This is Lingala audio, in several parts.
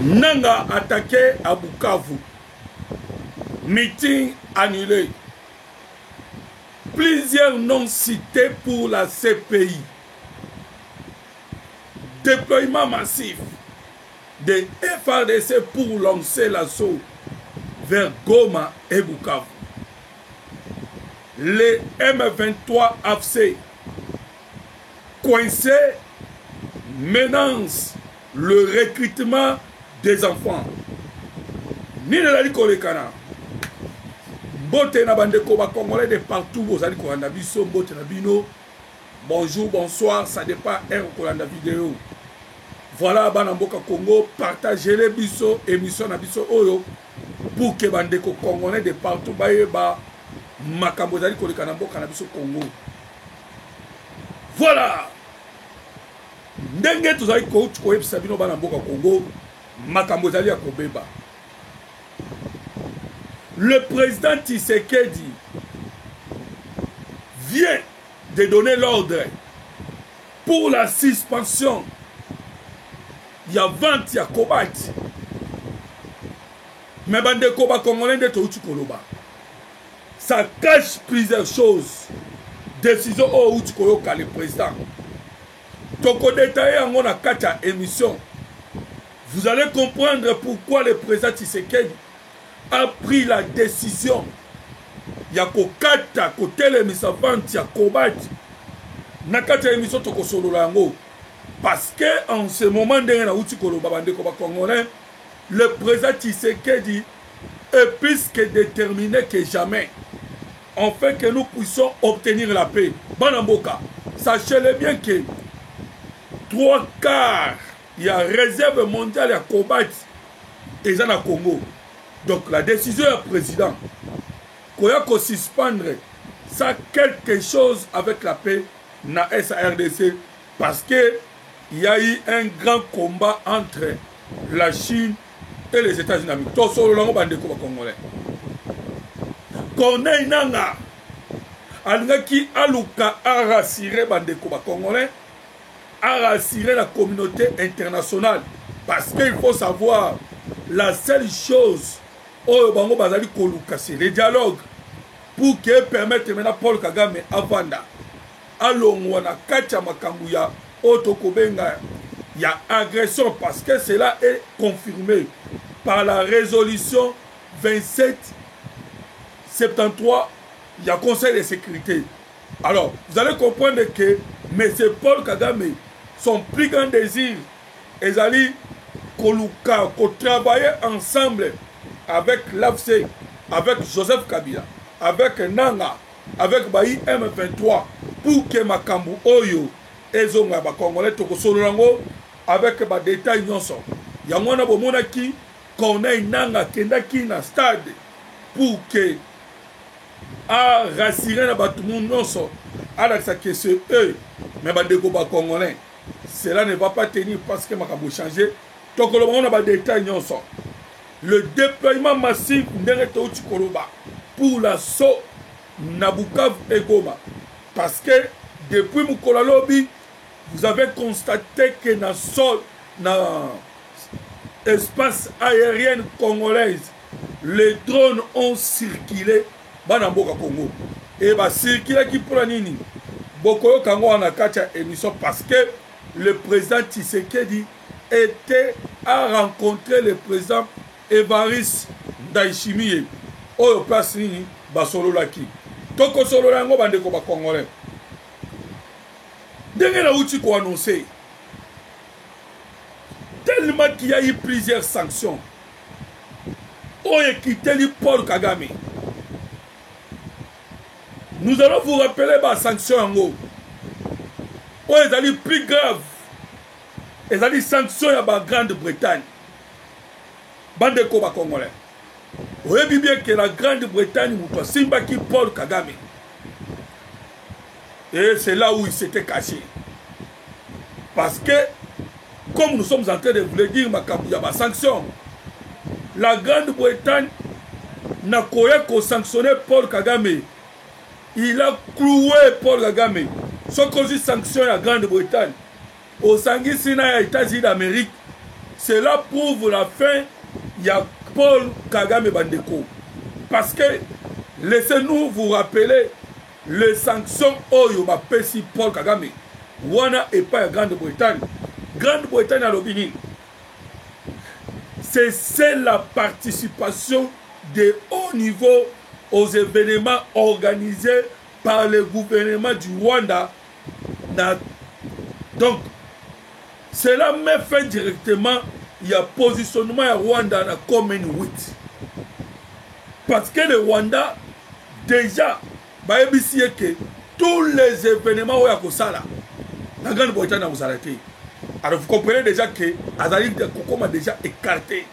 Nanga attaqué à Bukavu. Meeting annulé. Plusieurs noms cités pour la CPI. Déploiement massif de FARDC pour lancer l'assaut vers Goma et Bukavu. Les M23 AFC coincés menacent le recrutement des enfants. Ni de la Likolekana. Bote na bandeko ba congolais de partout, vous allez kolanda biso, bote na bino. Bonjour, bonsoir, ça dépend kolanda vidéo. Voilà Banamboka Congo, partagez les biso, émission na biso oyo pour que bandeko congolais de partout ba makambo zali kolekana mboka na biso Congo. Voilà. Ndenge tozali ko yebisa bino Banamboka Congo, makambo zali ya kobeba. Le président Tshisekedi vient de donner l'ordre pour la suspension. Il y a 20, il y a Kobat. Mais bande Koba congolais de Touti Koloba. Ça cache plusieurs choses. Décision au Outikoyoka, le président. Toko détaillé en a 4 émissions. Vous allez comprendre pourquoi le président Tshisekedi a pris la décision. Il y a Kokata, côté les misavantes, il y a Kobat. Nakata émission Toko Solo Lango. Parce que en ce moment, le président Tshisekedi est plus que déterminé que jamais. En fait que nous puissions obtenir la paix. Banamboka, sachez-le bien que 3/4, il y a réserve mondiale à combattre et dans le Congo. Donc la décision du président, qu'on a qu'à suspendre, ça quelque chose avec la paix dans la SARDC. Parce que il y a eu un grand combat entre la Chine et les États-Unis. Tout sur le long de Congolais. Corneille Nanga, qui a rassuré les Congolais, a rassuré la communauté internationale. Parce qu'il faut savoir, la seule chose, c'est le dialogue pour que permettre maintenant Paul Kagame à Vanda. Alongwana Kacha Makambuya. Il y a agression parce que cela est confirmé par la résolution 2773. Il y a Conseil de sécurité. Alors, vous allez comprendre que M. Paul Kagame, son plus grand désir, est d'aller travailler ensemble avec l'AFC, avec Joseph Kabila, avec Nanga, avec Bayi M23 pour que Makambu Oyo ezonga ba congolais toko sololango avec ba détail nyonso ya mwana bomona ki Corneille Nanga kendaki na stade pour que a rassurer na ba tout monde nyonso ala ça que c'est eux mais ba deko ba congolais cela ne va pas tenir parce que makambo changer toko lobona ba détail nyonso le déploiement massif ndenge touti koloba pour l'assaut na Bukavu et Goma parce que depuis Mukola Lobi vous avez constaté que dans l'espace aérien congolaise, les drones ont circulé dans Congo. Et bah circuler qui pour la nini. Bokoyo Kango en a kacha émission parce que le président Tshisekedi a rencontré le président Évariste Ndayishimiye. Oyo place nini basolo laki. Toko solo lango bandeko ba congolais. Dès la outil qu'on annoncé, tellement qu'il y a eu plusieurs sanctions, on a quitté le Paul Kagame. Nous allons vous rappeler les sanctions en haut. On est allé plus grave. Les allés sanctions à la Grande-Bretagne. Bande de Koba Congolais. Vous voyez bien que la Grande-Bretagne, Simba qui Paul Kagame. Et c'est là où il s'était caché. Parce que, comme nous sommes en train de vous le dire, il y a des sanctions. La Grande-Bretagne n'a qu'à sanctionner Paul Kagame. Il a cloué Paul Kagame. Ce qu'on dit sanction à la Grande-Bretagne. Au Sangui Sina, aux États-Unis d'Amérique, Cela prouve la fin. Il y a Paul Kagame Bandeko. Parce que, laissez-nous vous rappeler les sanctions Oyo Mapesi Paul Kagame. Wana et pas la Grande-Bretagne. Grande-Bretagne à l'Obini. C'est la participation de haut niveau aux événements organisés par le gouvernement du Rwanda. Donc, cela met fin directement, il y a positionnement à Rwanda dans la Commonwealth. Parce que le Rwanda, déjà, que tous les événements où il y a Kosala, la Grande-Bretagne a arrêté. Alors vous comprenez déjà que Azali de Kokoma a déjà écarté.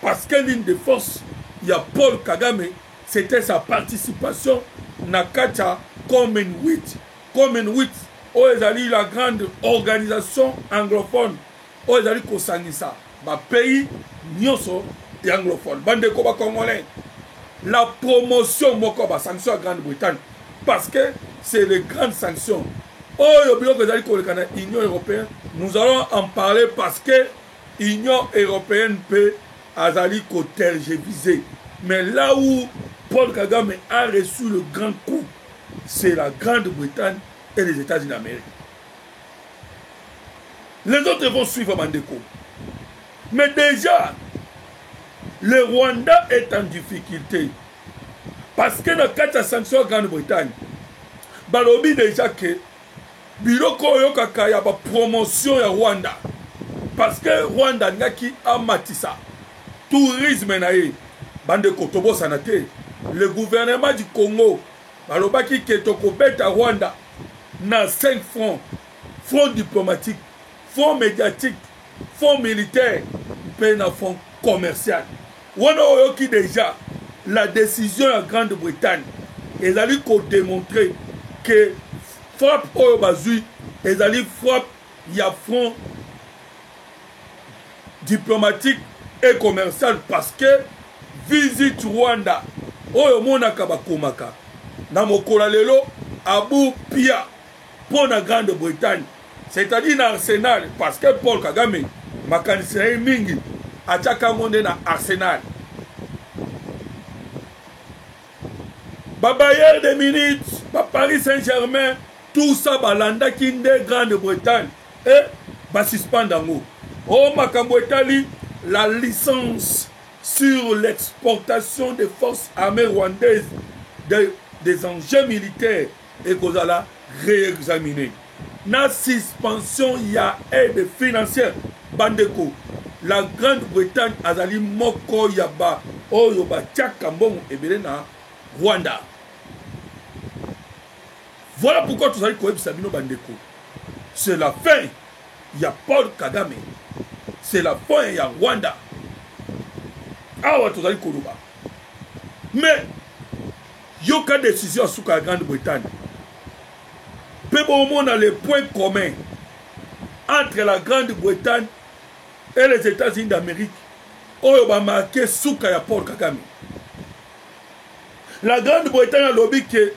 Parce que l'une des forces, il y a Paul Kagame, c'était sa participation dans Kacha Commonwealth. Commonwealth, où est la grande organisation anglophone, où est Kosangisa, ma pays, Nyoso et anglophone. Bande Koba Congolais. La promotion Mokoba, sanction à Grande-Bretagne. Parce que c'est les grandes sanctions. Oh, l'Union européenne, nous allons en parler parce que l'Union européenne peut Azali tergiverser. Mais là où Paul Kagame a reçu le grand coup, c'est la Grande-Bretagne et les États-Unis d'Amérique. Les autres vont suivre Bandeko. Mais déjà, le Rwanda est en difficulté. Parce que dans le cas de la sanction à Grande-Bretagne, Balobi déjà que Biloko Yokaka ya promotion ya Rwanda. Parce que Rwanda ngaki amatisa. Tourisme nae. Bande Kotobo sanate. Le gouvernement du Congo, Balobaki Ketoko beta Rwanda, na 5 fronts. Front diplomatique, front médiatique, front militaire, puis na front commercial. Wana Oyoki déjà, la décision de la Grande-Bretagne, elle a démontré que frappe Oyo Bazui, elle a frappe, il y a front diplomatique et commercial parce que visite Rwanda, Oyo Monaka Bakomaka, na mokola lelo, Abu Pia, pour la Grande-Bretagne, c'est-à-dire dans Arsenal, parce que Paul Kagame, Makanisei Mingi, a Tchakamonde dans Arsenal. Bayern de Munich, Paris Saint-Germain, tout ça, Balanda Kinde, Grande-Bretagne, et Basispandango. Oh, Makambo Italie, la licence sur l'exportation des forces armées rwandaises, des engins militaires, et qu'on a réexaminé. La suspension, il y a aide financière, Bandeko. La Grande-Bretagne, Azali Moko Yaba, Oyoba, Tchakambon, et Belena, Rwanda. Voilà pourquoi tout ça dit Sabino Bandeko. C'est la fin. Il y a Paul Kagame. C'est la fin, il y a Rwanda. Ah ouais, tout ça dit Koluba. Mais, il y a aucune décision sur la Grande-Bretagne. Peu au monde a les points communs entre la Grande-Bretagne et les États-Unis d'Amérique. On va marquer sous Paul Kagame. La Grande-Bretagne a lobby que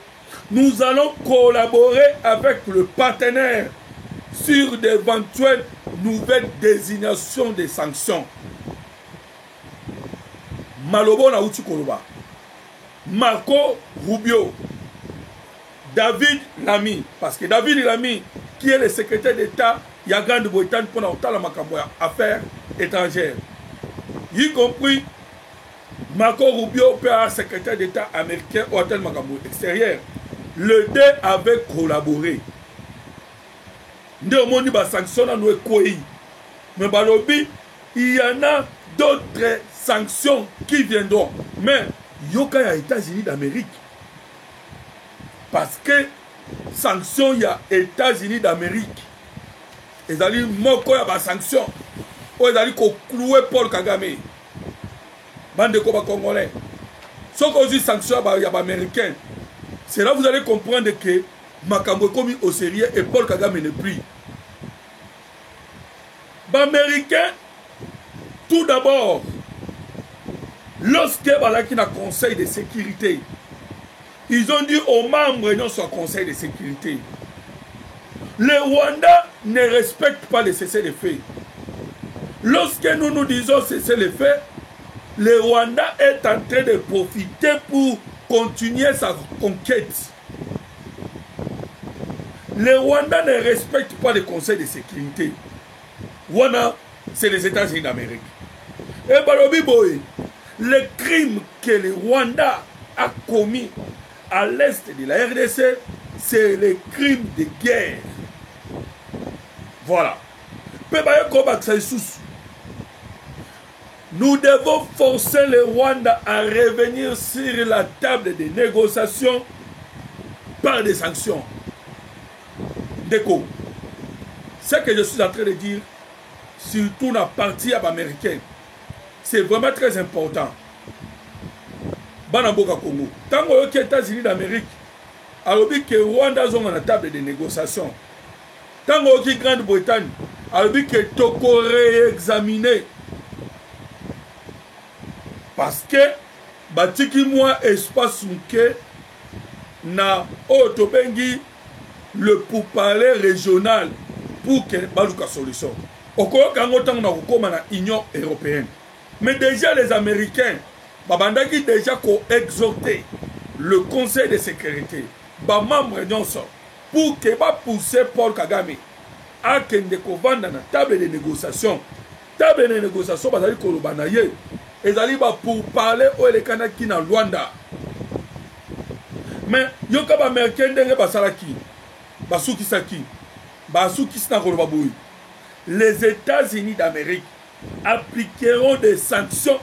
nous allons collaborer avec le partenaire sur d'éventuelles nouvelles désignations des sanctions. Malobo na uti koloba. Marco Rubio. David Lamy. Parce que David Lamy, qui est le secrétaire d'État, il y a Grande-Bretagne pour la affaires étrangères. Y compris Marco Rubio, père secrétaire d'État américain au hôtel Makambo extérieur. Le deux avait collaboré. Néomoni ba sanction à nous mais balobi, il y en a d'autres sanctions qui viendront. Mais yoka ya États-Unis d'Amérique. Parce que sanctions il y a États-Unis d'Amérique. Ils allaient moko ya ba sanction. Ils allaient clouer Paul Kagame. Bande de Koba Congolais. Ce qu'on dit sanctions il y a américain. C'est là que vous allez comprendre que Makambo est commis au sérieux et Paul Kagame n'est plus. Américain, tout d'abord, lorsque Balaki a conseil de sécurité, ils ont dit aux membres de son conseil de sécurité, le Rwanda ne respecte pas les cessez-le-feu. Lorsque nous nous disons c'est le fait, le Rwanda est en train de profiter pour continuer sa conquête. Le Rwanda ne respecte pas le Conseil de sécurité. Rwanda, c'est les États-Unis d'Amérique. Et Balobi Boy, le crime que le Rwanda a commis à l'est de la RDC, c'est le crime de guerre. Voilà. Nous devons forcer le Rwanda à revenir sur la table des négociations par des sanctions. Déco. Ce que je suis en train de dire, surtout dans la partie américaine, c'est vraiment très important. Banamboka Congo. Tant que les États-Unis d'Amérique, alors que le Rwanda sont à la table des négociations. Tant que la Grande-Bretagne, alors que Toko réexaminer. Parce que, batiki moi espace que na Otobengi le pourparler régional pour que baluka solution. Au Congo, on a l'Union européenne. Mais déjà les Américains, babandaki déjà exhorté le Conseil de sécurité, ba membre nyonso pour que ba pousser Paul Kagame à kende ko vanda na table de négociation. Table de négociation bazali koloba na ye. Ezali ba pour parler au elekanaki na Rwanda. Mais yoka ba américain ndenge basalaki basukisaki basukisna koloba boyi. Les États-Unis d'Amérique appliqueront des sanctions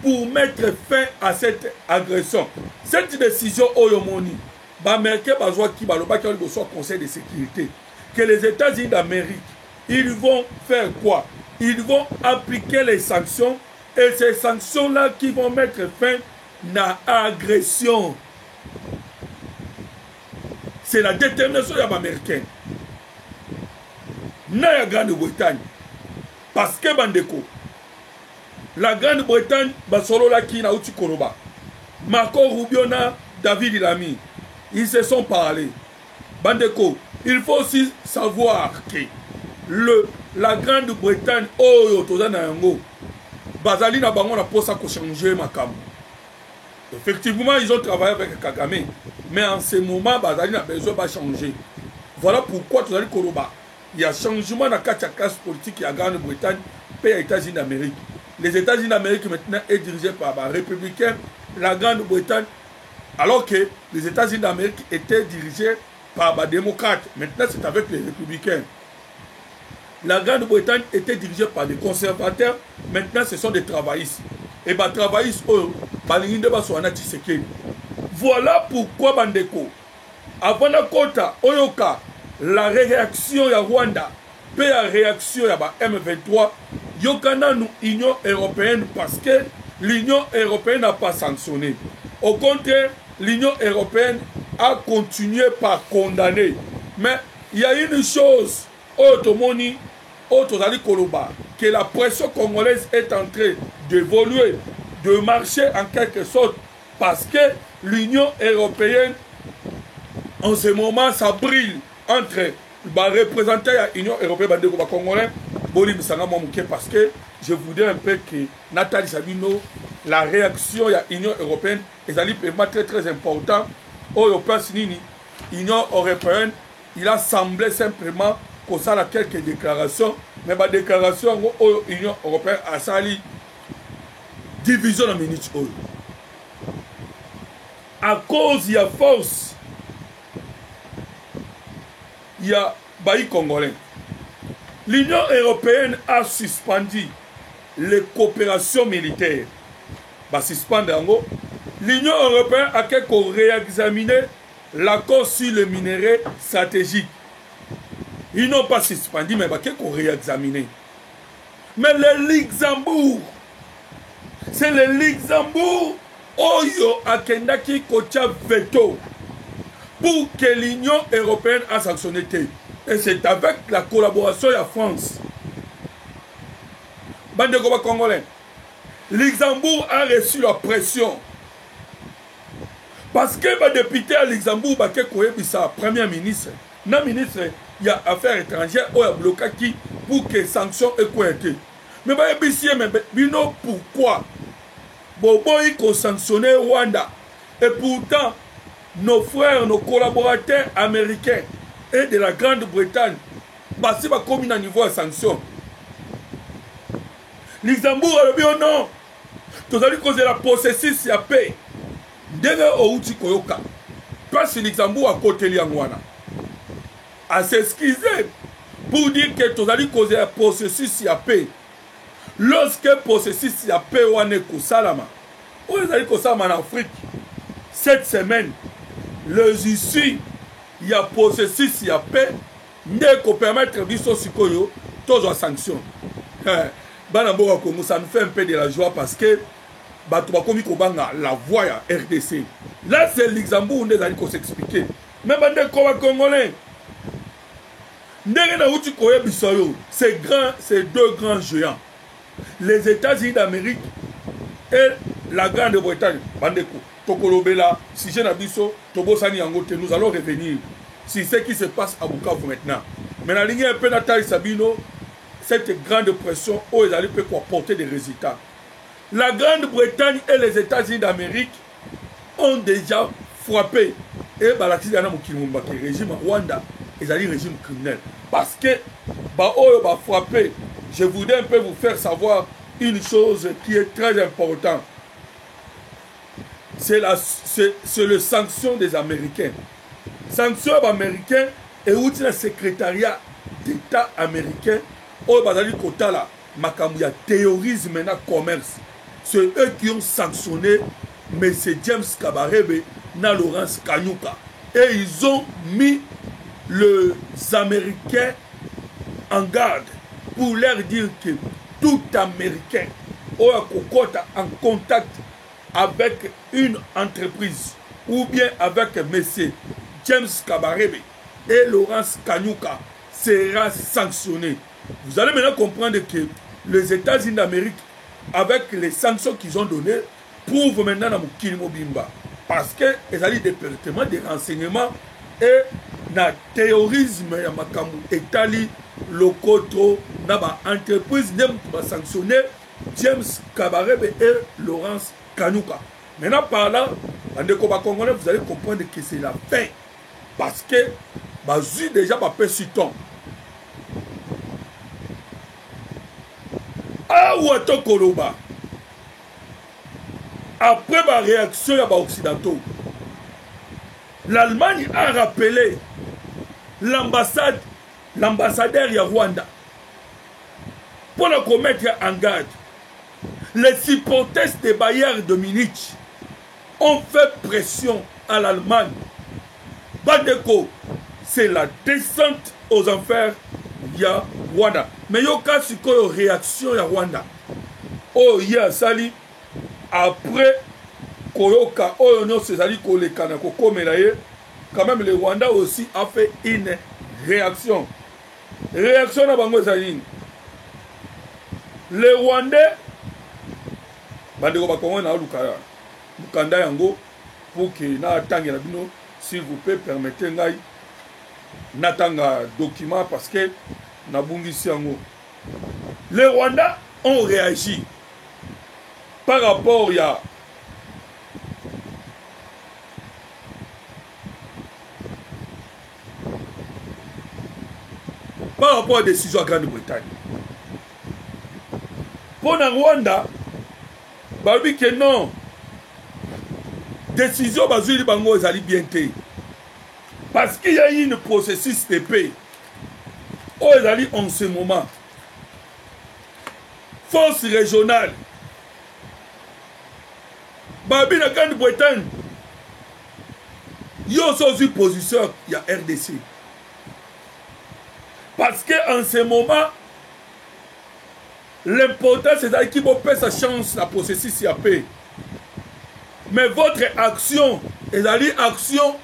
pour mettre fin à cette agression. Cette décision Oyomoni, Américain Bazoua qui baloba qui au Conseil de sécurité, que les États-Unis d'Amérique, ils vont faire quoi? Ils vont appliquer les sanctions et ces sanctions-là qui vont mettre fin à l'agression. C'est la détermination des Américains. Na la Grande-Bretagne. Parce que Bandeko, la Grande-Bretagne, Basolo Laki na Uti Koroba, Marco Rubio na David Ilami, ils se sont parlé. Bandeko, il faut aussi savoir que la Grande-Bretagne, Oyo Tozana Yango, Bazali na Bango na posa ko changer Makam. Effectivement, ils ont travaillé avec Kagame, mais en ce moment, Bazali n'a besoin de changer. Voilà pourquoi Tozali Koroba. Il y a changement dans la classe politique, il y a Grande-Bretagne et les États-Unis d'Amérique. Les États-Unis d'Amérique maintenant est dirigé par les républicains, la Grande-Bretagne, alors que les États-Unis d'Amérique étaient dirigés par les démocrates. Maintenant c'est avec les républicains. La Grande-Bretagne était dirigée par des conservateurs, maintenant ce sont des travaillistes. Et les travaillistes, voilà pourquoi Bandeko, avant la Kota, Oyoka, la réaction ya Rwanda, puis la réaction ya M23, yokana nous Union européenne parce que l'Union européenne n'a pas sanctionné. Au contraire, l'Union européenne a continué par condamner. Mais il y a une chose, Otomoni, Otozali Koloba, que la pression congolaise est en train d'évoluer, de marcher en quelque sorte, parce que l'Union européenne, en ce moment, ça brille entre les représentants de l'Union européenne et les Congolais, parce que je voudrais un peu que Nathalie Sabino, la réaction de l'Union européenne, est très très important. L'Union européenne, il a semblé simplement qu'on a quelques déclarations, mais la déclaration de l'Union européenne a sali division de minutes. À cause de la force, il y a Baï Congolais. L'Union européenne a suspendu les coopérations militaires. L'Union européenne a réexaminé l'accord sur le minerai stratégique. Ils n'ont pas suspendu, mais ils ont réexaminé. Mais le Luxembourg, c'est le Luxembourg, Oyo Akendaki Kocha Veto, pour que l'Union européenne a sanctionné. Et c'est avec la collaboration de la France. Bande de Congolais. Luxembourg a reçu la pression. Parce que le député à Luxembourg, sa premier ministre, non ministre, il y a affaires étrangères, il y a bloqué pour que les sanctions aient été. Mais bino pourquoi Bobo il sanctionner Rwanda et pourtant nos frères, nos collaborateurs américains et de la Grande-Bretagne basé ba comme à niveau de sanction. Luxembourg a le bien non. Tous allez causer la processus ya paix. Dès au outil koyoka. Parce que Luxembourg a côté liangwana. À s'excuser pour dire que tous allez causer la processus ya paix. Lorsque le processus ya paix wane ko salama. Où les allez ko salama en Afrique. Cette semaine, les issues ya processus ya paix ne ko permettre biso sikoyo tous en sanction. Banamboka Congo, ça nous fait un peu de la joie parce que la voix à RDC. Là, c'est Luxembourg où nous allons s'expliquer. Mais les Congolais, c'est deux grands géants. Les États-Unis d'Amérique et la Grande-Bretagne. Tokolobela, si j'ai Nabiso, Tobosani Angote, nous allons revenir sur ce qui se passe à Bukavu maintenant. Mais la ligne un peu Nathalie Sabino, cette grande pression, où ils allaient apporter des résultats. La Grande-Bretagne et les États-Unis d'Amérique ont déjà frappé. Et le régime Rwanda, ils allaient régime criminel. Parce que, frappé, je voudrais un peu vous faire savoir une chose qui est très importante. C'est le sanction des Américains. Sanction américaine et où le secrétariat d'État américain au Bazali Kotala, Makamouya terrorisme et commerce. C'est eux qui ont sanctionné M. James Kabarebe na Laurence Kanyuka. Et ils ont mis les Américains en garde pour leur dire que tout Américain est en contact avec une entreprise ou bien avec M. James Kabarebe et Laurence Kanyuka sera sanctionné. Vous allez maintenant comprendre que les États-Unis d'Amérique, avec les sanctions qu'ils ont données, prouvent maintenant dans Mukini Mobimba. Parce qu'ils ont des départements de renseignements et le terrorisme, Etali, Lokoto, l'entreprise n'a sanctionné James Kabarebe et Laurence Kanyuka. Maintenant, par là, Congolais, vous allez comprendre que c'est la fin. Parce que, déjà, Pessuton. Après ma réaction à occidentaux, l'Allemagne a rappelé l'ambassadeur de Rwanda pour le mettre en garde. Les supporters des Bayern de Munich ont fait pression à l'Allemagne. Badeko, c'est la descente aux enfers. Ya Rwanda. Mais yo ka sikoyo réaction ya Rwanda. Oh ya sali après koyoka oh non c'est sali kolekana kokomela ye. Quand même le Rwanda aussi a fait une réaction. Réaction na bango sali. Le Rwandais bandeko bakongo na lukaya. Lukanda yango pour que na tangela bino s'il vous plaît permettez ngai natanga document parce que les Rwandais ont réagi par rapport à la décision de la Grande-Bretagne. Pour le Rwanda, babi que non, décision bazuli bango ezali bien te. Parce qu'il y a eu un processus de paix. Oh, ils allaient en ce moment. Force régionale. Babi la Grande-Bretagne. Il y a aussi une position, il y a RDC. Parce qu'en ce moment, l'important c'est qu'il faut faire sa chance à processus de paix. Mais votre action, ils allaient action.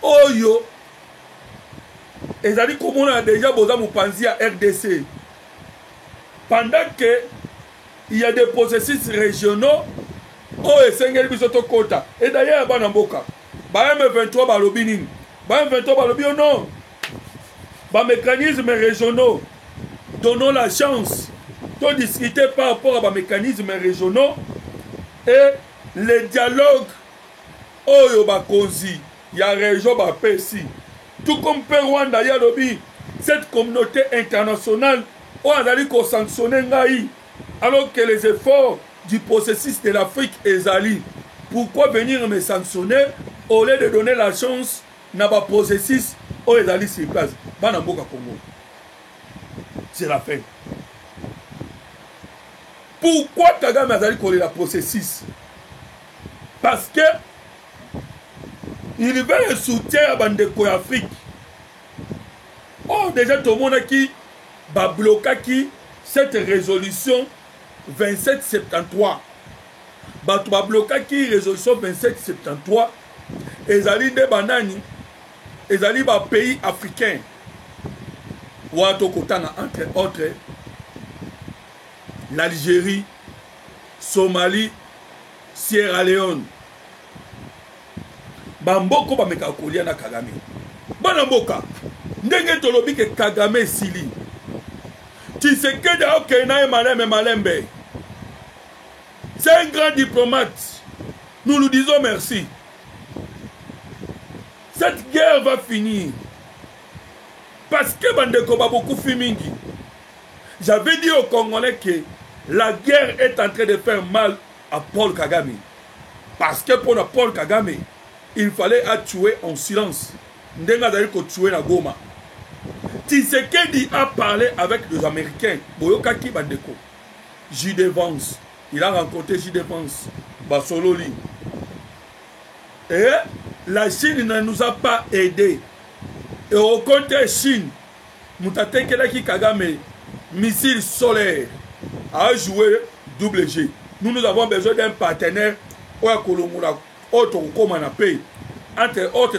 Oh yo, et ça dit comme on a déjà besoin de penser à RDC. Pendant que il y a des processus régionaux, oh et Sengel Bisoto Kota. Et d'ailleurs, Banamboka, M23 Balobinin, M23 Balobino non, mécanismes régionaux, donnons la chance to discuter par rapport à mécanismes régionaux et les dialogues oyo bakonzi ya région bapesi tout comme pe Rwanda ya lobi cette communauté internationale on a dit qu'on sanctionne ngai alors que les efforts du processus de l'Afrique ezali. Pourquoi venir me sanctionner au lieu de donner la chance na ba processus o ezali sur place bana mboka Congo? C'est la fin. Pourquoi Kagame azali kolela la processus? Parce que il veut le soutien à bandeko Afrique. Oh, déjà tout le monde qui va bloquer cette résolution 2773. Bah, tu vas bloquer qui résolution 2773. Et ali de banani, et ali ba pays africains. Ou entre autres l'Algérie, Somalie, Sierra Leone. Bamboko bameka kolia na Kagame. Bana mboka. Ndenge tolobi ke Kagame sili. Tshisekedi okena malembe. C'est un grand diplomate. Nous nous disons merci. Cette guerre va finir. Parce que bandeko ba beaucoup fimingi. J'avais dit aux Congolais que la guerre est en train de faire mal à Paul Kagame. Parce que pour Paul Kagame, il fallait tuer en silence. Ndenga zali ko tuer na Goma. Tshisekedi a parlé avec les Américains. Boyokaki bandeko. J.D. Vance. Il a rencontré J.D. Vance. Basololi. Et la Chine ne nous a pas aidés. Et au contraire, Chine, Moutate Kelaki Kagame, missile solaire, a joué double G. Nous avons besoin d'un partenaire. Autre comme on a payé. Entre autres,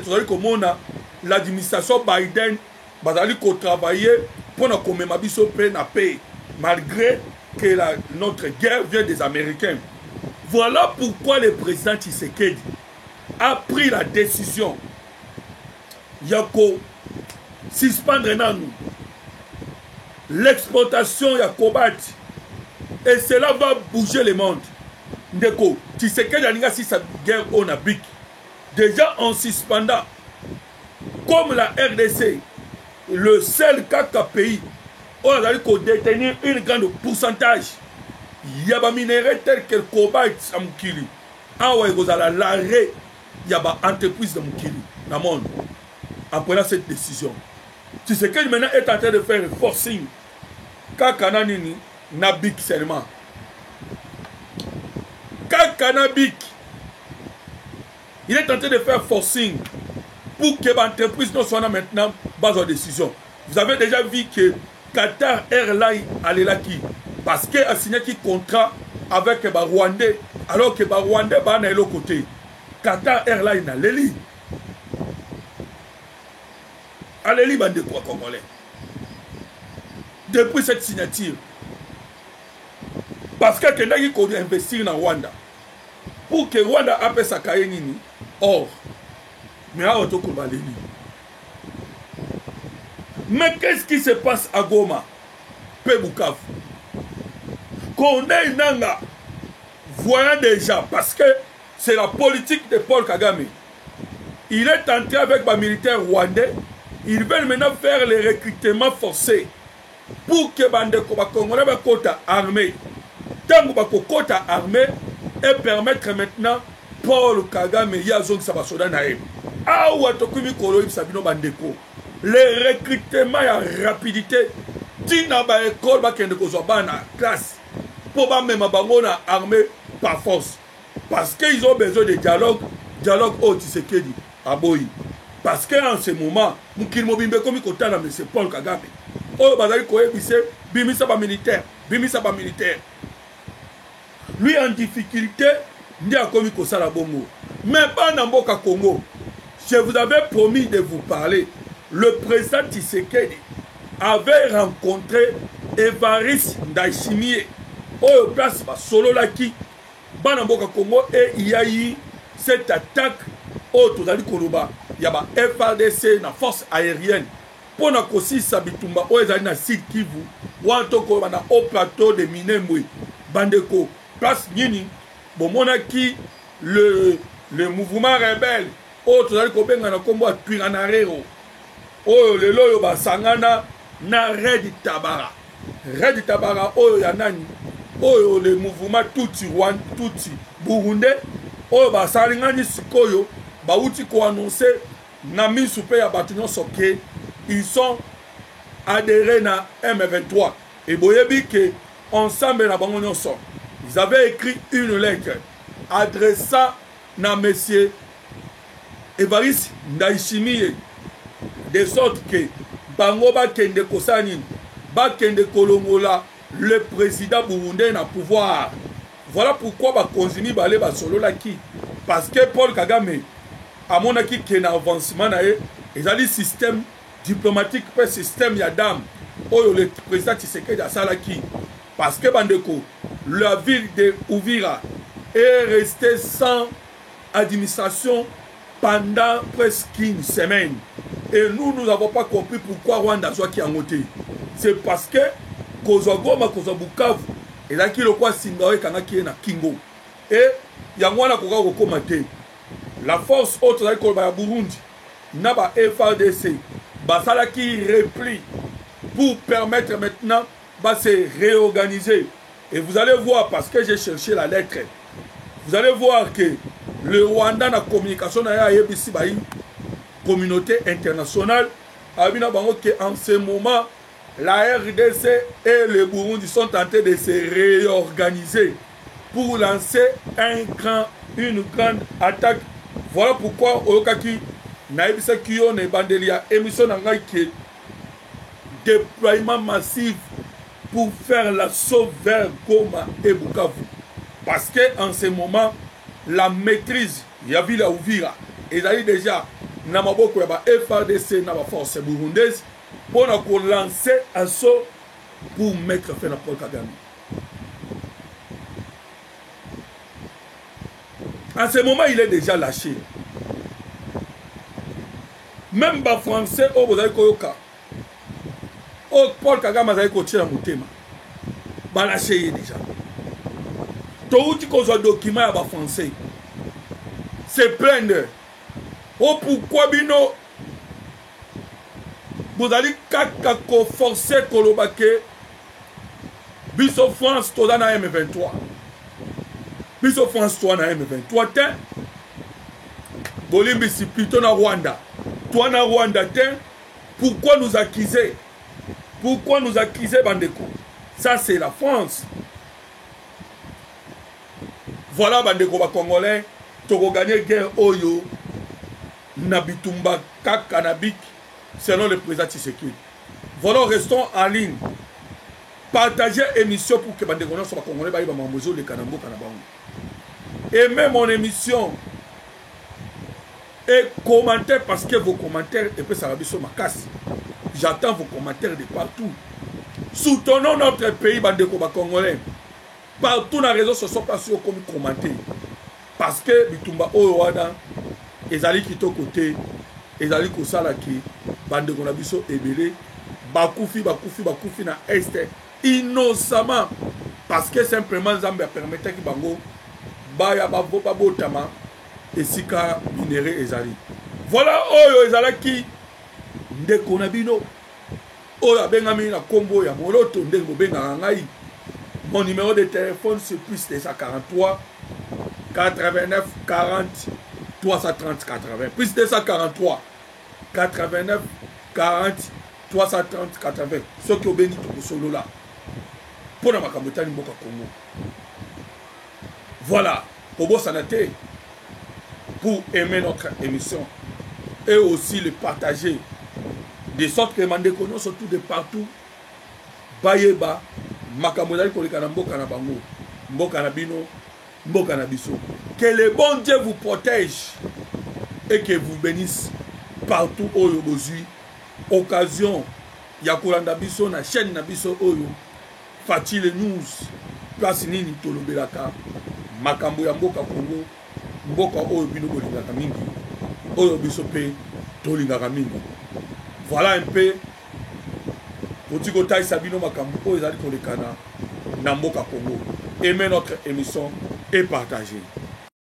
l'administration Biden va travailler pour nous commémorer la paix, malgré que notre guerre vient des Américains. Voilà pourquoi le président Tshisekedi a pris la décision de suspendre l'exportation de Kobat. Et cela va bouger le monde. Ndeko, Tshisekedi a si sa guerre on a bic. Déjà en suspendant, comme la RDC, le seul pays où on a détenir une grande pourcentage, il y a des minéraux tels que le cobalt à Mukili. Ah ouais, vous allez l'arrêt, il y a des entreprises de Mukili dans le monde. En prenant cette décision, Tshisekedi maintenant est en train de faire un forcing. Kakananini, Nabik seulement. Kakanabik. Il est en train de faire forcing pour que l'entreprise ne soit maintenant base de décision. Vous avez déjà vu que Qatar Airlines allait là qui parce qu'elle a signé un contrat avec les Rwandais alors que les Rwandais sont de l'autre côté. Qatar Airlines allait là. Allez là, bande de quoi congolais. Depuis cette signature. Parce que quelqu'un qui connaît investir dans Rwanda. Pour que Rwanda appelle sa Kayenini. Or, mais à Otokobaleni. Mais qu'est-ce qui se passe à Goma? Pebukavu. Qu'on ait Nanga. Voyons déjà, parce que c'est la politique de Paul Kagame. Il est entré avec les militaires rwandais. Ils veulent maintenant faire les recrutements forcés. Pour que les Congolais soient quota armée. Tant que quota armée et permettre maintenant Paul Kagame Yazong Sabasoda Naïm. Ah ou atokumi kolo Sabino Bandeko. Les recrutements et la rapidité. Tina ba école ba kende ko na classe. Pour ba même bangona armée par force. Parce qu'ils ont besoin de dialogue au Tshisekedi aboyi. Parce qu'en ce moment, Mukil Mobimbe comme kotana mais c'est Paul Kagame. Oh bazali koye bise bimisa ba militaire. Lui en difficulté, n'y a commis que ça la bongo. Mais pas dans Mboka Congo. Je vous avais promis de vous parler. Le président Tshisekedi avait rencontré Évariste Ndayishimiye au place solo laki dans Mboka Congo et il y a eu cette attaque au Tozali Koloba. Il y a FARDC, la force aérienne. Pour na kosi sabitumba o ezali na Sud Kivu Wantoko bana au plateau de Minembwe bandeko place nini bomonaki le mouvement rebelle autre tozali kobenga na kombo atwinga na rero oyo lelo oyo basangana na Red Tabara oyo ya nani oyo le mouvement Tutsi Burundais oyo basalingani sikoyo bauti ko annoncer na misu pe ya bato nyonso ke ils sont adhérés na M23 et boyebi ke ensemble na bango nyonso ils avaient écrit une lettre adressant na monsieur Evariste Ndayishimiye de sorte que bango bakende kosala nini bakende kolongola le président burundais na pouvoir. Voilà pourquoi bakonzi mibale basololaki parce que Paul Kagame amonaki ke na avancement na ye ezali système diplomatique pe système ya dame oyo le président Tshisekedi asalaki parce que bandeko la ville de Uvira est restée sans administration pendant presque une semaine et nous n'avons pas compris pourquoi Rwanda soit qui a monté. C'est parce que Kozwa Goma Kozwa Bukavu et là qui le quoi Singawe Kanaki na Kingo et Yangwana Koga Komate la force haute de la Burundi n'a pas FARDC basala qui replie pour permettre maintenant de se réorganiser et vous allez voir parce que j'ai cherché la lettre vous allez voir que le Rwanda na communication na yebisi ba communauté internationale abina bango que en ce moment la RDC et le Burundi sont tentés de se réorganiser pour lancer une grande attaque. Voilà pourquoi Oyokaki naibisa kiyo ne bandelia émission nangai que déploiement massif pour faire l'assaut vers Goma et Bukavu. Parce que en ce moment la maîtrise ya ville à Uvira et d'ailleurs déjà na maboko ya ba FARDC na ba force burundaise pour lancer assaut pour mettre fin à Paul Kagame. En ce moment, il est déjà lâché. Même les Français, vous avez koyoka. Paul Kagame a coaché la motema. Ba lâché déjà. Tout ce qu'on a document à les Français. C'est plaindre. Oh pourquoi bino vous allez forcer Kolobake Biso France toda na M23 Biso France toi na M23 ten Bolimbi si plutôt na Rwanda toi na Rwanda ten pourquoi nous accuser bandeko ça c'est la France voilà bandeko ba congolais toko gagner guerre oyo na bitumba kakanabik selon le président Tshisekedi. Voilà, restons en ligne. Partagez l'émission pour que les Congolais soient congolais, les Kanambo, aimez mon émission et commentez parce que vos commentaires, et puis ça va bien sur ma casse. J'attends vos commentaires de partout. Soutenons notre pays, bandeko congolais. Partout dans les réseaux sociaux, comme commenter. Parce que Bitumba Oyoada, ils allaient quitter au côté. Ezali kosala ki bande kona biso ebele bakufi na este innocemment parce que simplement Zambia permettait ki bango baya babotama esika minéré ezali voilà oyo ezala ki ndeko na bino oyo abengami na kombo ya moloto ndeko benga ngai mon numéro de téléphone c'est plus 243 89 40 330 80 plus 243 89 40 330 80 ce qui est béni tout solo là pour la Makamotani Mboka Congo. Voilà pour santé pour aimer notre émission et aussi le partager de sorte que Mandeko nous surtout de partout Bayeba Makamotani Kolekana Mboka na bango Mboka na bino Mboka na biso. Que le bon Dieu vous protège et que vous bénisse partout où vous êtes. Occasion, Yakolanda biso na chaîne na biso oyo. Fatile News, place nini tolobelaka. Makambo ya Mboka Congo, Mboka oyo bino bolingaka mingi. Oyo biso pe tolingaka mingi. Voilà un peu Pour Taï Sabino Makambo, ils allaient pour les canards. Namboka Congo. Aimez notre émission et partagez.